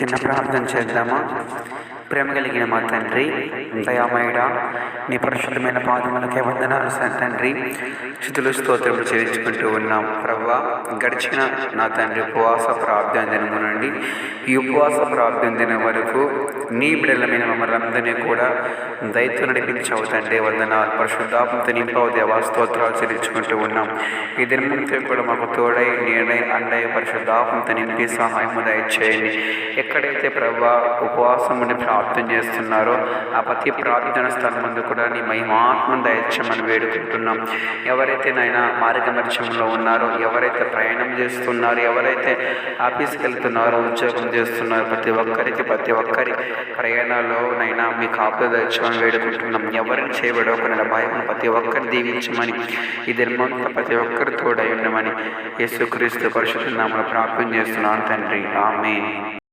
చిన్న ప్రార్థన చేద్దామా? ప్రేమ కలిగిన మా తండ్రి, దయామయుడా, నీ పరిశుద్ధమైన పాదములకే వందనాలు తండ్రి. స్తుతులు స్తోత్రములు చెల్లించుకుంటూ ఉన్నాం ప్రభువా. గడిచిన నా తండ్రి ఉపవాస ప్రార్థన దినము నుండి ఈ ఉపవాస ప్రార్థన దినం వరకు నీ బిడ్డలమైన మమ్మల్ని అందరినీ కూడా దయతో నడిపించావు తండ్రి. వందనాలు. పరిశుద్ధాత్మతో నింపావు దేవా, స్తోత్రాలు చెల్లించుకుంటూ ఉన్నాం. ఈ దినమంతా కూడా మాకు తోడై నీడై అండై పరిశుద్ధాత్మతో నింపి సహాయము దయచేయండి. ఎక్కడైతే ప్రభువా ఉపవాసం ఉండి ప్రార్థన చేస్తున్నారో ఆ ప్రతి ప్రార్థన స్థలం ముందు కూడా నీ మహిమాత్మను దయచేయమని వేడుకుంటున్నాం. ఎవరైతే నాయన మార్గమధ్యంలో ఉన్నారో, ఎవరైతే ప్రయాణం చేస్తున్నారో, ఎవరైతే ఆఫీస్కి వెళ్తున్నారో, ఉద్యోగం చేస్తున్నారో, ప్రతి ఒక్కరి ప్రయాణాల్లో నైనా మీ కాపుదల దయచేయమని వేడుకుంటున్నాం. ఎవరిని చేయబడకుండా భయం ప్రతి ఒక్కరిని దీవించమని, ఈ దినమంతా ప్రతి ఒక్కరి తోడై ఉండమని యేసుక్రీస్తు పరిశుద్ధ నామములో ప్రార్థన చేస్తున్నాను తండ్రి. ఆమేన్.